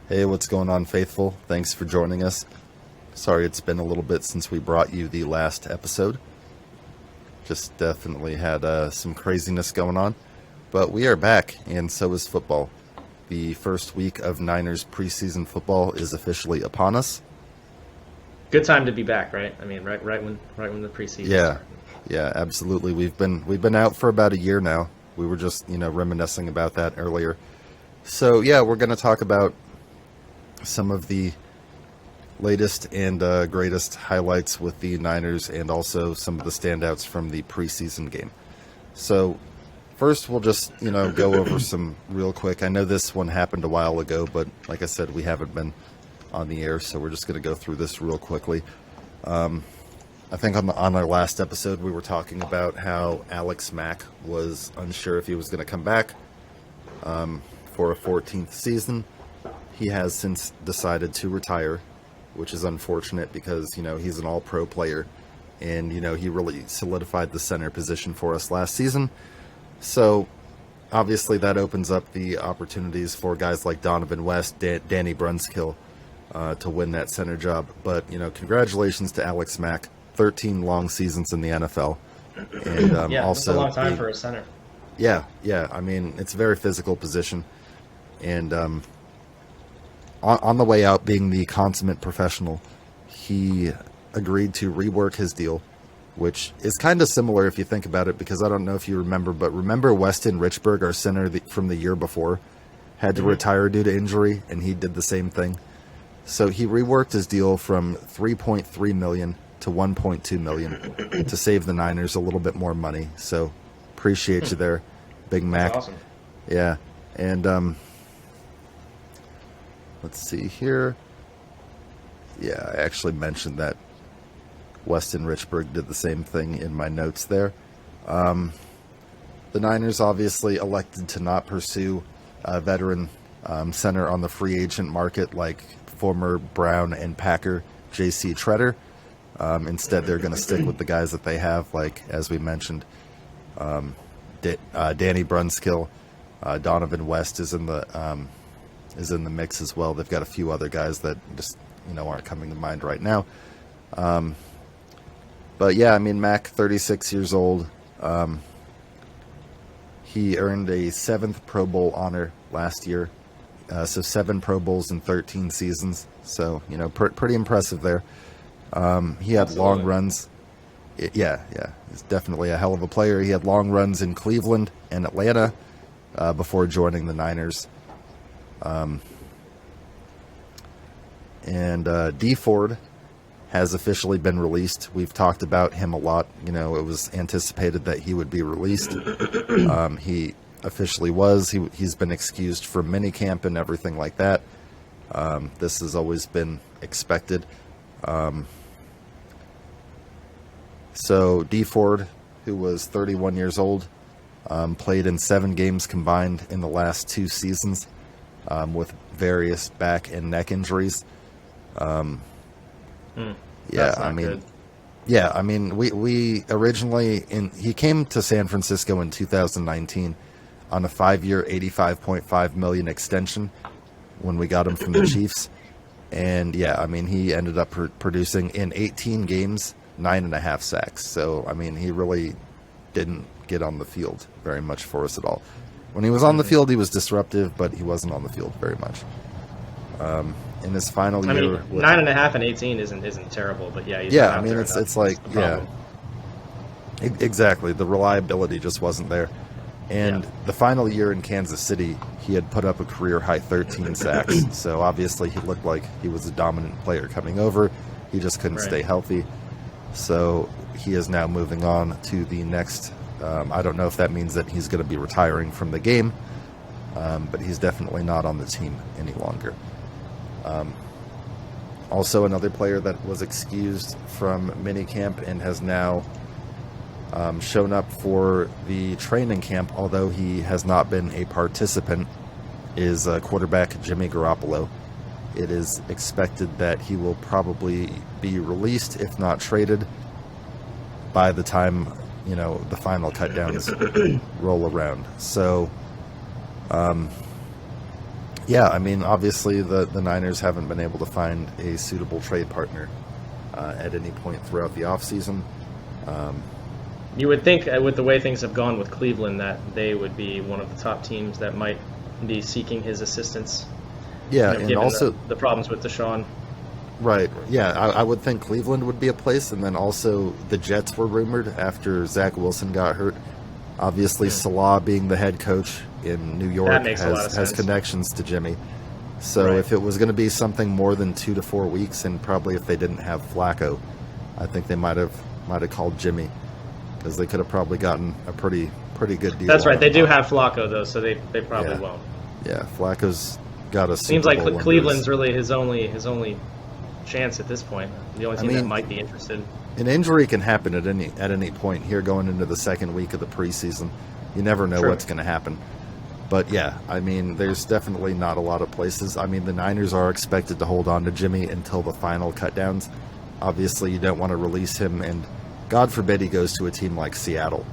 Hey, what's going on, faithful? Thanks for joining us. Sorry it's been a little bit since we brought you the last episode. Just definitely had some craziness going on. But we are back, and so is football. The first week of Niners preseason football is officially upon us. Good time to be back, right? I mean, right when the preseason. Yeah, absolutely. We've been out for about a year now. We were just, reminiscing about that earlier. So yeah, we're going to talk about some of the latest and greatest highlights with the Niners, and also some of the standouts from the preseason game. So first, we'll just, go over some real quick. I know this one happened a while ago, but like I said, we haven't been on the air, so we're just going to go through this real quickly. I think on our last episode, we were talking about how Alex Mack was unsure if he was going to come back for a 14th season. He has since decided to retire, which is unfortunate because, he's an all-pro player, and, he really solidified the center position for us last season. So, obviously, that opens up the opportunities for guys like Donovan West, Danny Brunskill, to win that center job. But, congratulations to Alex Mack. 13 long seasons in the NFL. And that's a long time for a center. Yeah. I mean, it's a very physical position. And on the way out, being the consummate professional, he agreed to rework his deal, which is kind of similar if you think about it, because I don't know if you remember, but remember Weston Richburg, our center from the year before, had to retire due to injury, and he did the same thing. So he reworked his deal from $3.3 million to $1.2 million to save the Niners a little bit more money. So appreciate you there, Big Mac. That's awesome. Yeah. And let's see here. Yeah, I actually mentioned that Weston Richburg did the same thing in my notes there. The Niners obviously elected to not pursue a veteran center on the free agent market like former Brown and Packer J.C. Treader. Instead, they're going to stick with the guys that they have, like, as we mentioned, Danny Brunskill, Donovan West is in the mix as well. They've got a few other guys that just, aren't coming to mind right now. But yeah, I mean, Mac, 36 years old. He earned a 7th Pro Bowl honor last year. So 7 Pro Bowls in 13 seasons. So, pretty impressive there. He had long runs. Yeah. He's definitely a hell of a player. He had long runs in Cleveland and Atlanta before joining the Niners. And D Ford has officially been released. We've talked about him a lot. It was anticipated that he would be released. He officially was. He's been excused from minicamp and everything like that. This has always been expected. So D Ford, who was 31 years old, played in 7 games combined in the last 2 seasons with various back and neck injuries. We originally he came to San Francisco in 2019 on a 5-year, $85.5 million extension when we got him from the Chiefs. And he ended up producing in 18 games 9.5 sacks. So, he really didn't get on the field very much for us at all. When he was on the field, he was disruptive, but he wasn't on the field very much. In his final year... 9.5 and 18 isn't terrible, but yeah. It's like, exactly. The reliability just wasn't there. And the final year in Kansas City, he had put up a career-high 13 sacks. So, obviously, he looked like he was a dominant player coming over. He just couldn't stay healthy. So he is now moving on to the next. I don't know if that means that he's going to be retiring from the game, but he's definitely not on the team any longer. Also, another player that was excused from minicamp and has now shown up for the training camp, although he has not been a participant, is quarterback Jimmy Garoppolo. It is expected that he will probably be released, if not traded, by the time, the final cutdowns roll around. So, Yeah, I mean, obviously the Niners haven't been able to find a suitable trade partner at any point throughout the offseason. You would think, with the way things have gone with Cleveland, that they would be one of the top teams that might be seeking his assistance. Yeah, you know, and given also the problems with Deshaun. right. Yeah, I would think Cleveland would be a place, and then also the Jets were rumored after Zach Wilson got hurt. Obviously, Salah being the head coach in New York That makes a lot of has sense. connections to Jimmy. So Right. if it was going to be something more than 2 to 4 weeks, and probably if they didn't have Flacco, I think they might have called Jimmy, because they could have probably gotten a pretty good deal. That's on right. They him. do have Flacco though, so they probably Yeah. won't. Yeah, Flacco's got a Seems Super like Bowl Cleveland's wonders. really his only chance at this point. The only team that might be interested. An injury can happen at any point here going into the second week of the preseason. You never know True. what's going to happen. But yeah, I mean, there's definitely not a lot of places. I mean, the Niners are expected to hold on to Jimmy until the final cutdowns. Obviously, you don't want to release him, and God forbid he goes to a team like Seattle.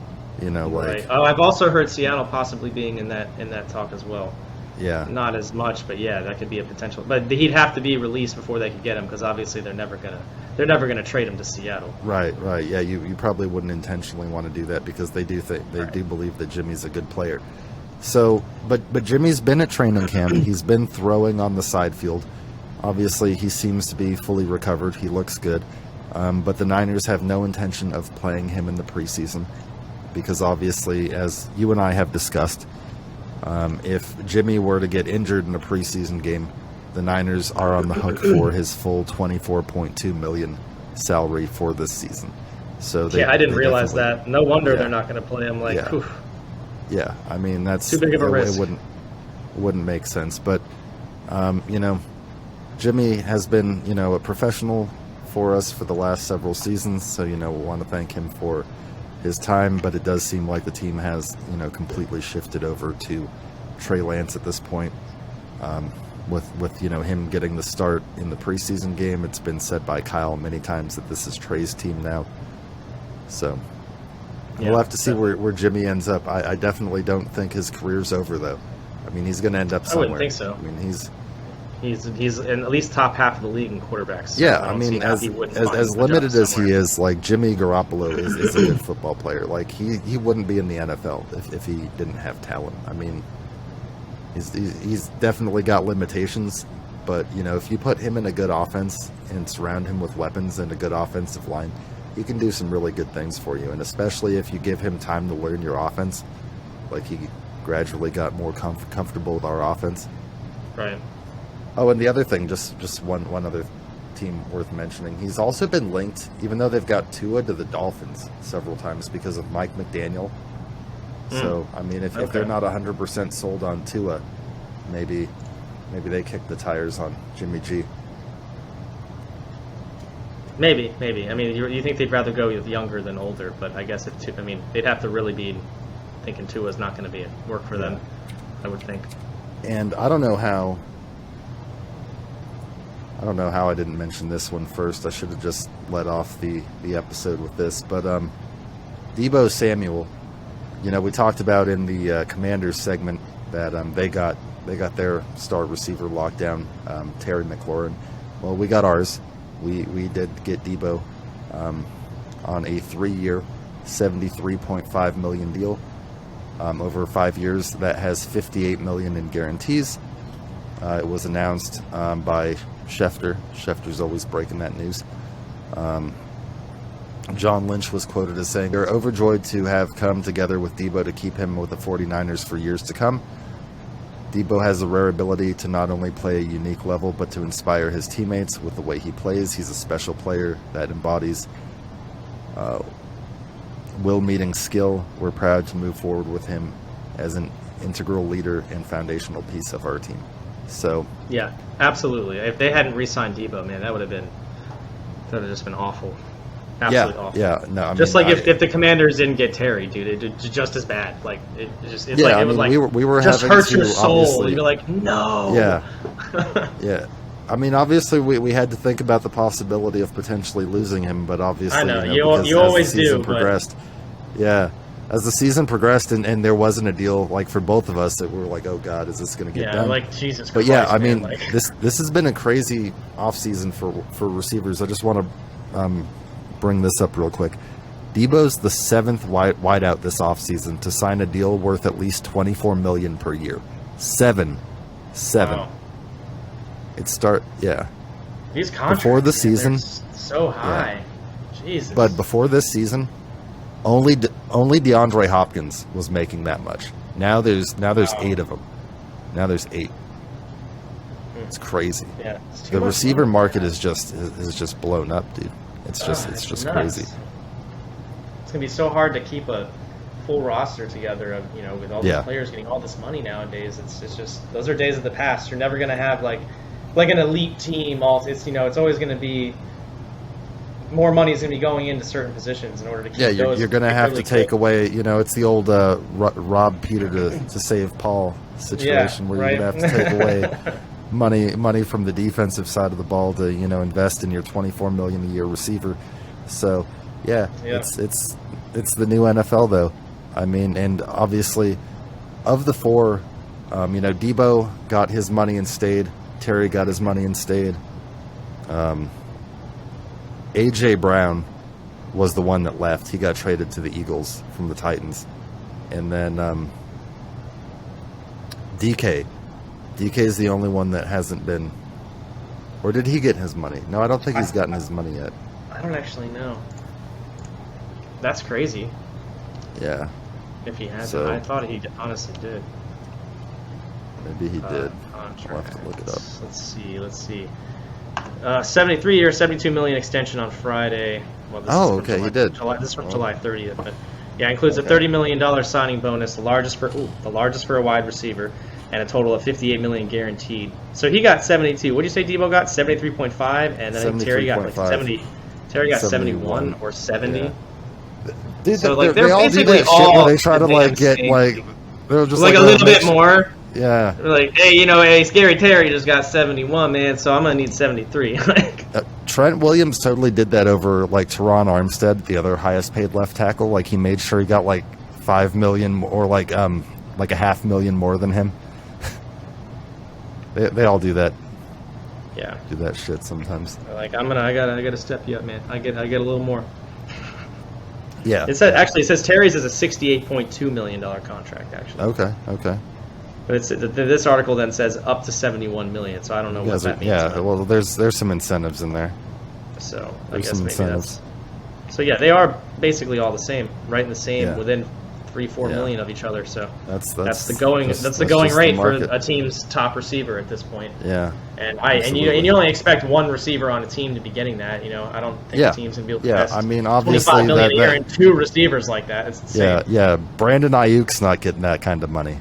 You know, like Right. Oh, I've also heard Seattle possibly being in that talk as well. yeah, Not as much, but yeah, that could be a potential. But he'd have to be released before they could get him, because obviously they're never gonna trade him to Seattle. right. Yeah, you probably wouldn't intentionally want to do that because they do believe that Jimmy's a good player. So, but Jimmy's been at training camp. He's been throwing on the side field. Obviously, he seems to be fully recovered. He looks good. But the Niners have no intention of playing him in the preseason because obviously, as you and I have discussed, if Jimmy were to get injured in a preseason game, the Niners are on the hook for his full $24.2 million salary for this season. So I didn't realize definitely- that. No wonder Yeah. they're not going to play him. Like, Yeah. whew. Yeah, I mean that's Too big of a risk. It wouldn't make sense. But you know, Jimmy has been a professional for us for the last several seasons. So we want to thank him for his time. But it does seem like the team has completely shifted over to Trey Lance at this point. With him getting the start in the preseason game, it's been said by Kyle many times that this is Trey's team now. So. Yeah, We'll have to see where Jimmy ends up. I definitely don't think his career's over, though. I mean, he's going to end up somewhere. I wouldn't think so. I mean, He's in at least top half of the league in quarterbacks. yeah. I I don't mean, see how as he wouldn't find a limited job as he somewhere. is, like Jimmy Garoppolo is a good football player. Like he wouldn't be in the NFL if he didn't have talent. I mean, he's definitely got limitations, but if you put him in a good offense and surround him with weapons and a good offensive line, he can do some really good things for you, and especially if you give him time to learn your offense, like he gradually got more comfortable with our offense. Right. Oh, and the other thing, just one other team worth mentioning, he's also been linked, even though they've got Tua, to the Dolphins several times because of Mike McDaniel. So, I mean, if they're not 100% sold on Tua, maybe they kick the tires on Jimmy G. Maybe. I mean, you think they'd rather go with younger than older, but I guess they'd have to really be thinking Tua's not going to work for them. I would think. And I don't know how I didn't mention this one first. I should have just let off the episode with this. But Deebo Samuel, we talked about in the Commanders segment that they got their star receiver locked down, Terry McLaurin. Well, we got ours. We did get Deebo on a 3-year, $73.5 million deal over 5 years. That has $58 million in guarantees. It was announced by Schefter. Schefter's always breaking that news. John Lynch was quoted as saying, "They're overjoyed to have come together with Deebo to keep him with the 49ers for years to come. Deebo has a rare ability to not only play a unique level, but to inspire his teammates with the way he plays. He's a special player that embodies will meeting skill. We're proud to move forward with him as an integral leader and foundational piece of our team." So Yeah, absolutely. If they hadn't re-signed Deebo, man, that would have just been awful. Absolutely awful. Yeah, no, I Just mean, like if the Commanders didn't get Terry, dude, it's just as bad. Like it's Yeah, like I it was mean, like we were just having hurts to your soul. obviously- You're like, no. Yeah. I mean, obviously, we had to think about the possibility of potentially losing him, but obviously, I know. because You as always the season do, but- progressed. Yeah, as the season progressed and there wasn't a deal like for both of us that we were like, oh God, is this going to get done? like Jesus Christ. But yeah, I mean, man, like... this has been a crazy offseason for receivers. I just want to bring this up real quick. Debo's the 7th wideout this offseason to sign a deal worth at least $24 million per year. Seven. Wow. Yeah. These contracts before the season, so high. Yeah. Jesus. But before this season, only DeAndre Hopkins was making that much. Now there's 8 of them. Now there's 8. It's crazy. Yeah. The receiver market is just blown up, dude. It's just nuts. crazy. It's gonna be so hard to keep a full roster together of with all these players getting all this money nowadays. It's just those are days of the past. You're never gonna have like an elite team. It's always gonna be more money is gonna be going into certain positions in order to keep. Yeah, you're gonna have really to take away. It's the old rob Peter to save Paul situation where you're gonna have to take away money from the defensive side of the ball to invest in your $24 million a year receiver. So it's the new NFL though. I mean, and obviously of the 4, Debo got his money and stayed. Terry got his money and stayed. AJ Brown was the one that left. He got traded to the Eagles from the Titans. And then DK is the only one that hasn't been, or did he get his money? No, I don't think he's gotten his money yet. I don't actually know. That's crazy. Yeah. If he hasn't, I thought he honestly did. Maybe he did. Contract. We'll have to look it up. Let's see. 73-year, $72 million extension on Friday. Well, okay, he did. This is from July 30th, but includes a $30 million signing bonus, the largest for a wide receiver, and a total of $58 million guaranteed. So he got 72. What did you say Debo got? 73.5, and then I think Terry got like 70. Terry got 71 or 70. Yeah. Dude, so they all do that shit where they try to get they're just like a little bit more. Yeah. They're like, hey, Scary Terry just got 71, man, so I'm gonna need 73. Trent Williams totally did that over Teron Armstead, the other highest paid left tackle. Like he made sure he got $5 million or like $500,000 more than him. They all do that. Yeah. Do that shit sometimes. They're like I gotta step you up, man. I get a little more. Yeah. It says Terry's is a $68.2 million contract actually. Okay. But this article then says up to $71 million, so I don't know what that means. Yeah, well, there's some incentives in there. So I guess maybe that's. So they are basically all the same, right in the same within 3-4 million of each other. So that's the going rate for a team's top receiver at this point. Yeah. And you only expect one receiver on a team to be getting that. I don't think a team's gonna be able to invest I mean, obviously $25 million a year in 2 receivers like that. It's insane. Yeah. Brandon Ayuk's not getting that kind of money.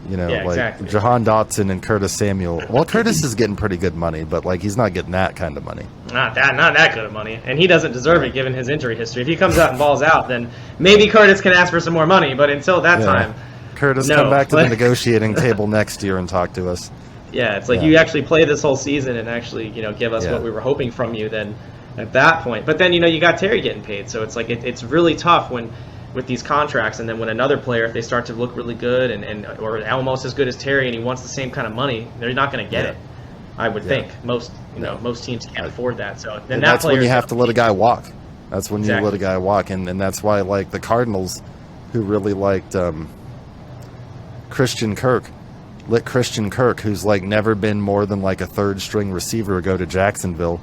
Exactly. Jahan Dotson and Curtis Samuel. Well, Curtis is getting pretty good money, but he's not getting that kind of money. Not that good of money, and he doesn't deserve it given his injury history. If he comes out and balls out, then maybe Curtis can ask for some more money. But until that time, Curtis, come back to the negotiating table next year and talk to us. Yeah, it's like you actually play this whole season and actually give us what we were hoping from you. Then at that point, but then you got Terry getting paid, so it's like it's really tough with these contracts, and then when another player, if they start to look really good or almost as good as Terry, and he wants the same kind of money, they're not going to get it. I would think most teams can't afford that. So then that's when you have to let a guy walk. That's when you let a guy walk, and that's why the Cardinals, who really liked Christian Kirk, let Christian Kirk, who's never been more than a third string receiver, go to Jacksonville,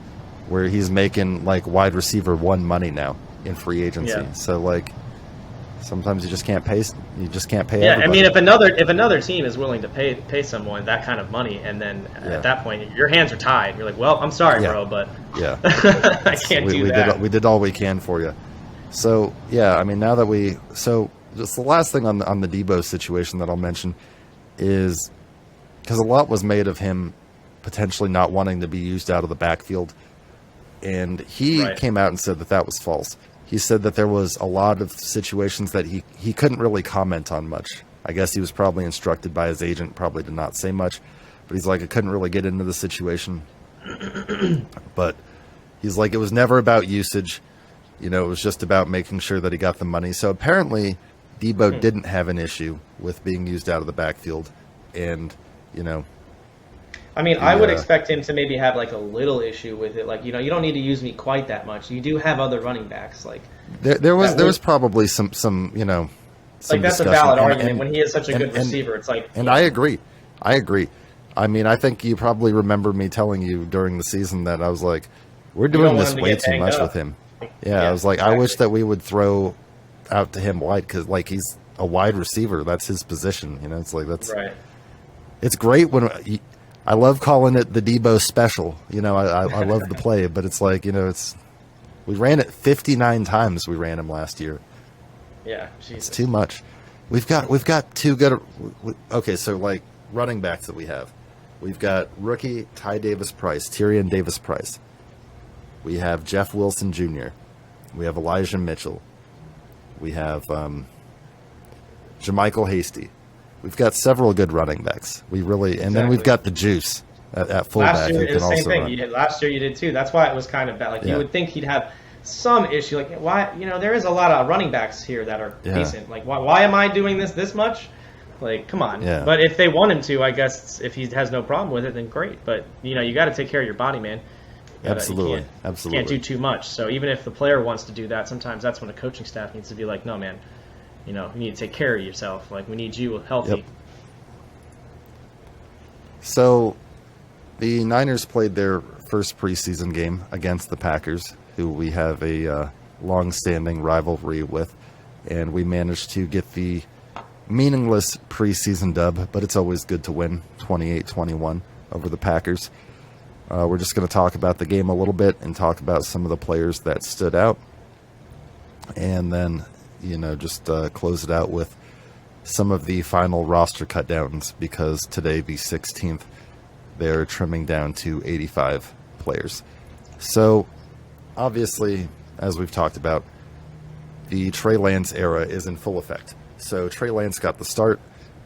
where he's making wide receiver 1 money now in free agency. Yeah. So sometimes you just can't pay. You just can't pay. Yeah, everybody. I mean, if another team is willing to pay someone that kind of money, and then at that point your hands are tied. You're like, well, I'm sorry, bro, but I can't do that. We did all we can for you. So I mean, now that just the last thing on the Debo situation that I'll mention is because a lot was made of him potentially not wanting to be used out of the backfield, and he came out and said that was false. He said that there was a lot of situations that he couldn't really comment on much. I guess he was probably instructed by his agent probably to not say much, but he's like, I couldn't really get into the situation. But he's like, it was never about usage. It was just about making sure that he got the money. So apparently Debo didn't have an issue with being used out of the backfield, and I mean, I would expect him to maybe have like a little issue with it. Like, you don't need to use me quite that much. You do have other running backs. Like there was probably some like that's a valid argument when he is such a good receiver. It's like, and I agree. I mean, I think you probably remember me telling you during the season that I was like, we're doing this way too much with him. Yeah, I was like, exactly. I wish that we would throw out to him wide, because like he's a wide receiver. That's his position. It's like right. It's great when I love calling it the Debo special. I love the play, but it's like we ran it 59 times. We ran him last year. Yeah, Jesus. It's too much. We've got two good. Okay, so like running backs that we have, we've got rookie Tyrion Davis Price. We have Jeff Wilson Jr. We have Elijah Mitchell. We have Jermichael Hasty. We've got several good running backs. Then we've got the juice at fullback. Last year, it was the same thing. Last year you did too. That's why it was kind of bad. Like you would think he'd have some issue. Like why? There is a lot of running backs here that are decent. Like why am I doing this much? Like come on. Yeah. But if they want him to, I guess if he has no problem with it, then great. But you got to take care of your body, man. Absolutely. You can't do too much. So even if the player wants to do that, sometimes that's when a coaching staff needs to be like, no, man. You need to take care of yourself. Like, we need you healthy. Yep. So, the Niners played their first preseason game against the Packers, who we have a long-standing rivalry with, and we managed to get the meaningless preseason dub, but it's always good to win 28-21 over the Packers. We're just going to talk about the game a little bit and talk about some of the players that stood out, and then just close it out with some of the final roster cutdowns, because today, the 16th, they're trimming down to 85 players. So, obviously, as we've talked about, the Trey Lance era is in full effect. So, Trey Lance got the start.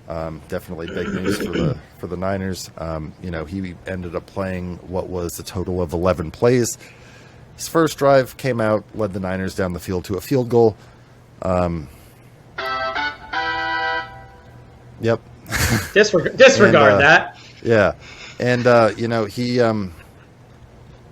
Definitely big news for the Niners. He ended up playing what was a total of 11 plays. His first drive came out, led the Niners down the field to a field goal. Yep. Disregard that. Yeah, and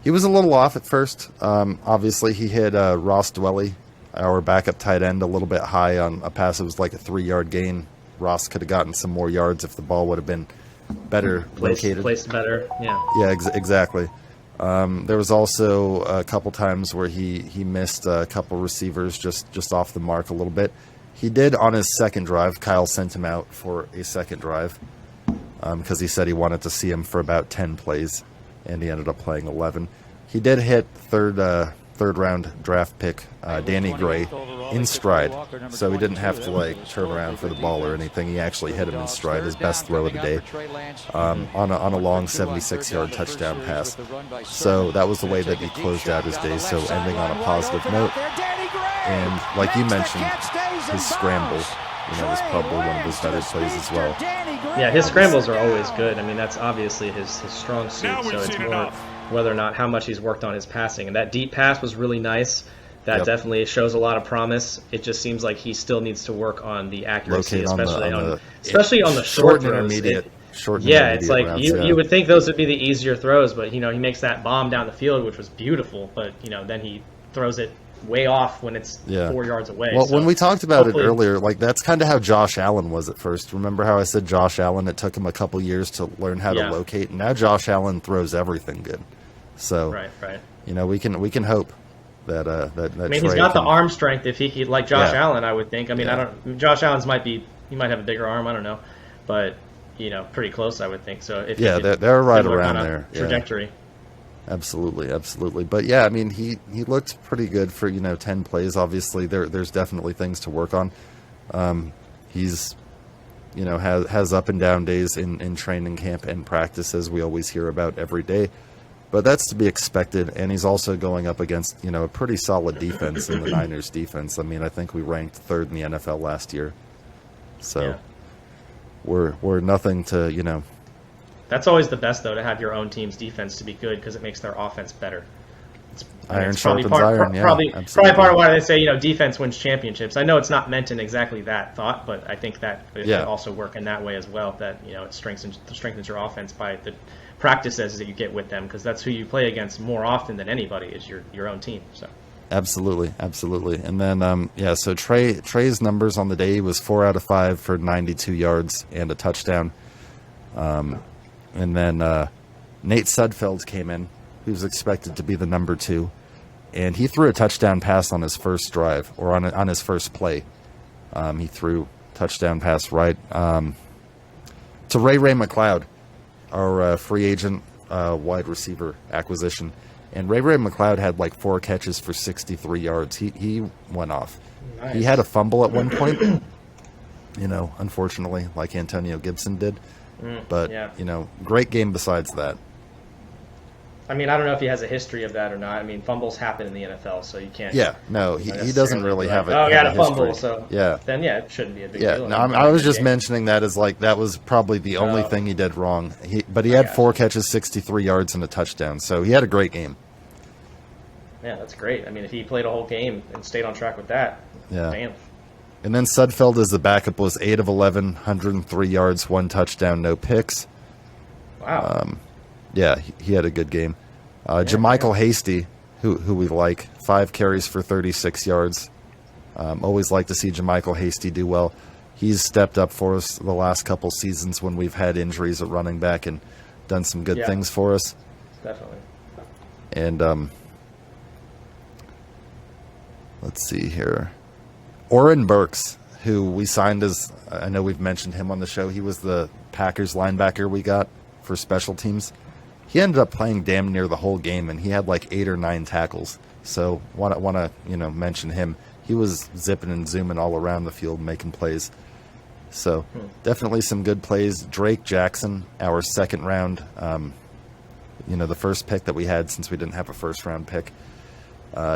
he was a little off at first. Obviously, he hit Ross Dwelley, our backup tight end, a little bit high on a pass. It was like a 3-yard gain. Ross could have gotten some more yards if the ball would have been better located. Placed better. Yeah. Yeah, exactly. There was also a couple times where he missed a couple receivers just off the mark a little bit. He did on his second drive. Kyle sent him out for a second drive because he said he wanted to see him for about 10 plays, and he ended up playing 11. He did hit third round draft pick Danny Gray in stride, so he didn't have to turn around for the ball or anything. He actually hit him in stride, his best throw of the day, on a long 76-yard touchdown pass. So that was the way that he closed out his day, so ending on a positive note. And like you mentioned, his scramble was probably one of his better plays as well. Yeah, his scrambles are always good. I mean, that's obviously his strong suit, so it's more whether or not how much he's worked on his passing. And that deep pass was really nice. That definitely shows a lot of promise. It just seems like he still needs to work on the accuracy, especially on the short throws. Intermediate. It's like routes, you would think those would be the easier throws, but he makes that bomb down the field, which was beautiful. But then he throws it way off when it's 4 yards away. Well, when we talked about it earlier, that's kind of how Josh Allen was at first. Remember how I said Josh Allen? It took him a couple years to learn how to locate, and now Josh Allen throws everything good. So right. We can hope that I mean, he's got the arm strength. If he like Josh Allen, I would think. I mean, Josh Allen's he might have a bigger arm. I don't know, but pretty close, I would think. So if they're right around there. Trajectory. Absolutely. But yeah, I mean, he looked pretty good for 10 plays. Obviously, there's definitely things to work on. He's has up and down days in training camp and practice, as we always hear about every day. But that's to be expected, and he's also going up against a pretty solid defense in the Niners defense. I mean, I think we ranked 3rd in the NFL last year, so we're nothing to That's always the best, though, to have your own team's defense to be good, because it makes their offense better. Iron sharpens iron. Probably absolutely. part of why they say defense wins championships. I know it's not meant in exactly that thought, but I think that it could also work in that way as well. That it strengthens your offense by the practices that you get with them, because that's who you play against more often than anybody is your own team. So. Absolutely. And then so Trey's numbers on the day was 4 out of 5 for 92 yards and a touchdown. And then Nate Sudfeld came in, who was expected to be the number 2, and he threw a touchdown pass on his first drive, or on his first play. He threw touchdown pass right to Ray McLeod, our free agent wide receiver acquisition. And Ray McLeod had like 4 catches for 63 yards. He went off. Nice. He had a fumble at one point, unfortunately, like Antonio Gibson did. But, great game besides that. I mean, I don't know if he has a history of that or not. I mean, fumbles happen in the NFL, so you can't. Yeah, no, he doesn't really have it. Oh, he had a fumble, history. So then it shouldn't be a big deal. No, I was just mentioning that as like that was probably the only thing he did wrong. But he had 4 catches, 63 yards, and a touchdown, so he had a great game. Yeah, that's great. I mean, if he played a whole game and stayed on track with that, damn. And then Sudfeld as the backup was 8 of 11, 103 yards, 1 touchdown, no picks. Wow. He had a good game. Jermichael Hasty, who we like, 5 carries for 36 yards. Always like to see Jermichael Hasty do well. He's stepped up for us the last couple seasons when we've had injuries at running back and done some good things for us. Definitely. And let's see here. Oren Burks, who we signed as, I know we've mentioned him on the show. He was the Packers linebacker we got for special teams. He ended up playing damn near the whole game, and he had like 8 or 9 tackles. So want to mention him. He was zipping and zooming all around the field, making plays. So definitely some good plays. Drake Jackson, our second round, the first pick that we had since we didn't have a first round pick.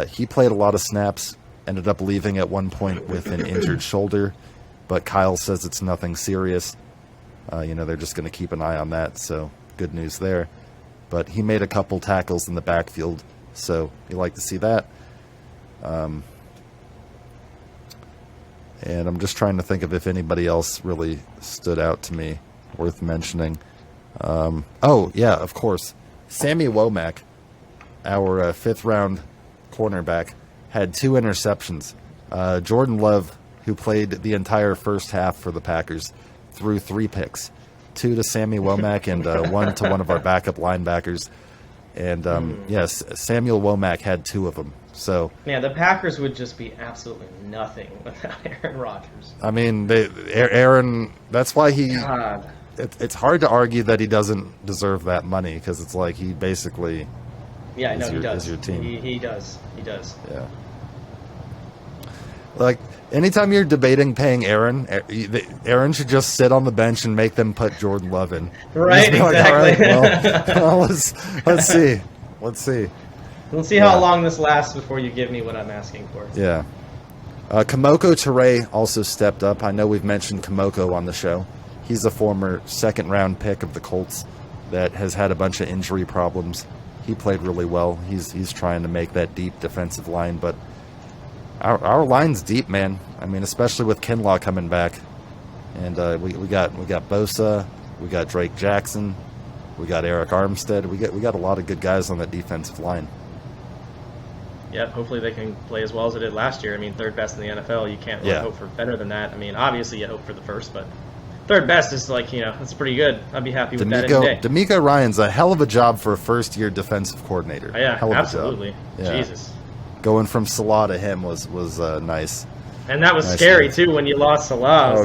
He played a lot of snaps. Ended up leaving at one point with an injured shoulder, but Kyle says it's nothing serious. They're just going to keep an eye on that, so good news there. But he made a couple tackles in the backfield, so you like to see that. And I'm just trying to think of if anybody else really stood out to me worth mentioning. Of course. Sammy Womack, our 5th round cornerback, had 2 interceptions. Jordan Love, who played the entire first half for the Packers, threw 3 picks. 2 to Sammy Womack and 1 to one of our backup linebackers. And yes, Samuel Womack had 2 of them. So the Packers would just be absolutely nothing without Aaron Rodgers. I mean, Aaron. That's why he. God. It's hard to argue that he doesn't deserve that money, because it's like he basically. Yeah, no, he does. Is your team. He does. Yeah. Like, anytime you're debating paying Aaron should just sit on the bench and make them put Jordan Love in. Right, exactly. Like, well, let's see. We'll see how long this lasts before you give me what I'm asking for. Yeah. Kamoko Ture also stepped up. I know we've mentioned Kamoko on the show. He's a former 2nd round pick of the Colts that has had a bunch of injury problems. He played really well. He's trying to make that deep defensive line, but our line's deep, man. I mean, especially with Kinlaw coming back, and we got Bosa, we got Drake Jackson, we got Eric Armstead. We got a lot of good guys on that defensive line. Yep. Hopefully they can play as well as they did last year. I mean, 3rd best in the NFL. You can't really hope for better than that. I mean, obviously you hope for the first, but 3rd best is like, that's pretty good. I'd be happy with that any day. D'Amico Ryan's a hell of a job for a first-year defensive coordinator. Oh, yeah, hell of absolutely. A job. Yeah. Jesus. Going from Salah to him was nice. And that was scary, too, when you lost Salah. I was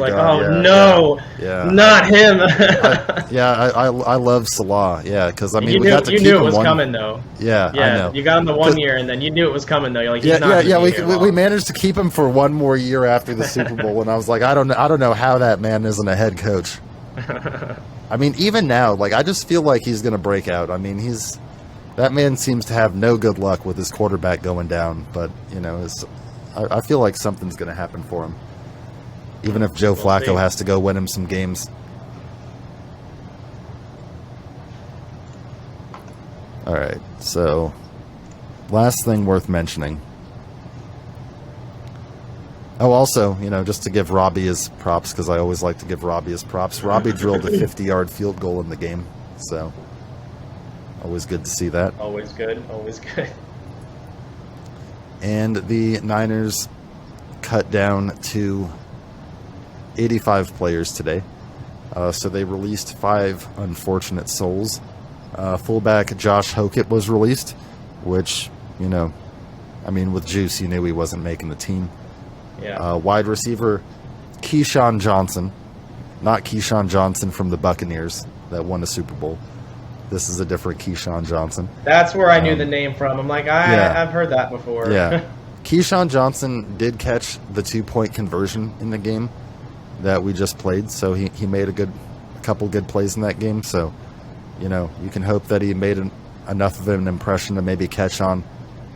yeah. Not him. I love Salah, because, I mean, we got to keep him. You knew it was coming, though. Yeah, I know. You got him the 1 year, and then you knew it was coming, though. You're like, we managed to keep him for 1 more year after the Super Bowl, and I was like, I don't know how that man isn't a head coach. I mean, even now, like, I just feel like he's going to break out. I mean, that man seems to have no good luck with his quarterback going down, but, I feel like something's going to happen for him, even if Joe Flacco has to go win him some games. All right, so last thing worth mentioning. Oh, also, just to give Robbie his props, because I always like to give Robbie his props. Robbie drilled a 50-yard field goal in the game, so always good to see that. Always good, always good. And the Niners cut down to 85 players today. So they released 5 unfortunate souls. Fullback Josh Hokett was released, which, with juice, you knew he wasn't making the team. Yeah. Wide receiver Keyshawn Johnson, not Keyshawn Johnson from the Buccaneers that won a Super Bowl. This is a different Keyshawn Johnson. That's where I knew the name from. I'm like, I've heard that before. Yeah. Keyshawn Johnson did catch the 2-point conversion in the game that we just played, so he made a couple good plays in that game. So, you can hope that he made enough of an impression to maybe catch on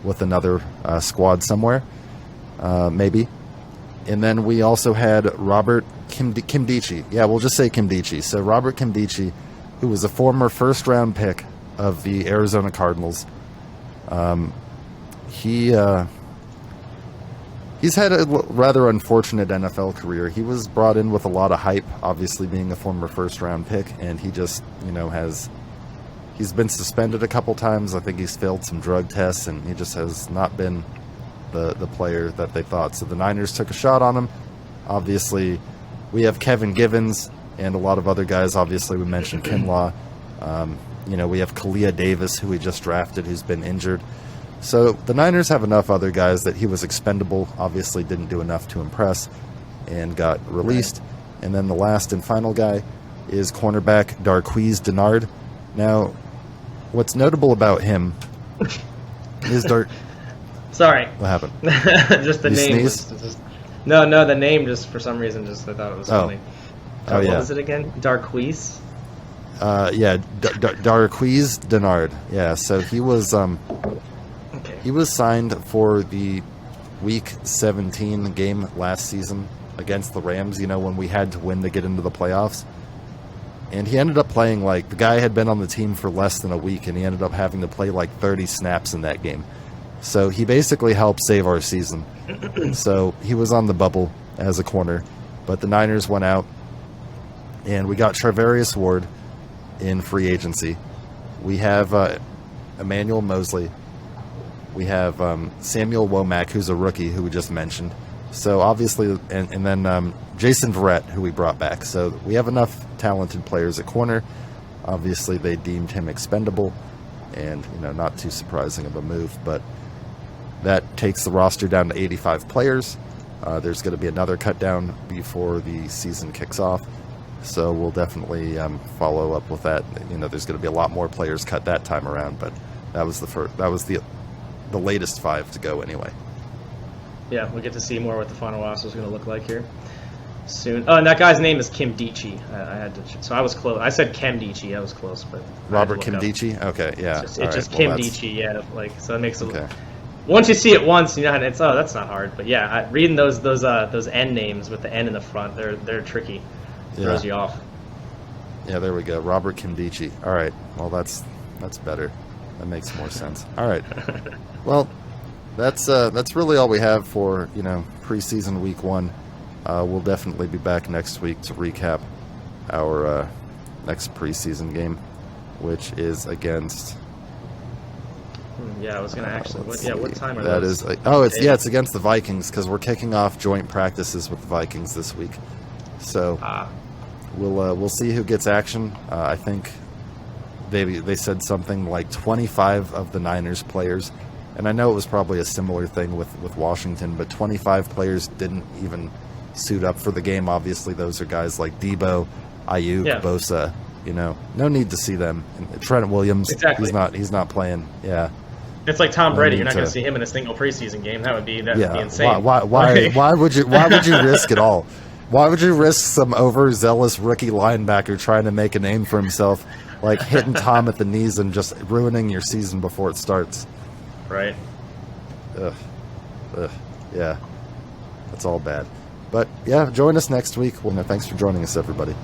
with another squad somewhere, maybe. And then we also had Robert Kimdichie. Yeah, we'll just say Kimdichie. So Robert Kimdichie, who was a former first-round pick of the Arizona Cardinals, he's had a rather unfortunate NFL career. He was brought in with a lot of hype, obviously being a former first-round pick, and he just, he's been suspended a couple times. I think he's failed some drug tests, and he just has not been the player that they thought. So the Niners took a shot on him. Obviously, we have Kevin Givens and a lot of other guys. Obviously, we mentioned Kinlaw. We have Kalia Davis, who we just drafted, who's been injured. So the Niners have enough other guys that he was expendable, obviously didn't do enough to impress, and got released. Right. And then the last and final guy is cornerback Darques Dinard. Now, what's notable about him is Sorry. What happened? Just the name. No, the name just for some reason I thought it was funny. Oh, yeah. What was it again? Darques? Darques Dinard. Yeah, so he was he was signed for the Week 17 game last season against the Rams, when we had to win to get into the playoffs. And he ended up playing the guy had been on the team for less than a week, and he ended up having to play 30 snaps in that game. So he basically helped save our season. So he was on the bubble as a corner, but the Niners went out, and we got Charvarius Ward in free agency. We have Emmanuel Mosley. We have Samuel Womack, who's a rookie, who we just mentioned. So obviously, and then Jason Verrett, who we brought back. So we have enough talented players at corner. Obviously, they deemed him expendable, and not too surprising of a move, but that takes the roster down to 85 players. There's going to be another cut down before the season kicks off, so we'll definitely follow up with that. There's going to be a lot more players cut that time around, but that was the latest 5 to go anyway. Yeah, we'll get to see more what the final roster is going to look like here soon. Oh, and that guy's name is Kimdichie. So I was close. I said Kimdichie. I was close, but Robert Kimdichie. Okay, yeah. It's just Kimdichie. Yeah, so it makes it. Okay. Once you see it once, it's that's not hard. But yeah, reading those N names with the N in the front, they're tricky. Throws you off. Yeah, there we go. Robert Kimdichie. All right. Well, that's better. That makes more sense. All right. Well, that's really all we have for preseason week 1. We'll definitely be back next week to recap our next preseason game, which is against. Yeah, I was gonna actually. What time are that those? It's against the Vikings, because we're kicking off joint practices with the Vikings this week. So we'll see who gets action. I think they said something like 25 of the Niners players, and I know it was probably a similar thing with Washington, but 25 players didn't even suit up for the game. Obviously, those are guys like Debo, Ayuk, Bosa. No need to see them. Trent Williams, exactly. He's not playing. Yeah. It's like Tom Brady. You're not going to see him in a single preseason game. That would be insane. Why would you risk it all? Why would you risk some overzealous rookie linebacker trying to make a name for himself, hitting Tom at the knees and just ruining your season before it starts? Right. Ugh. Yeah. That's all bad. But yeah, join us next week. Well, thanks for joining us, everybody.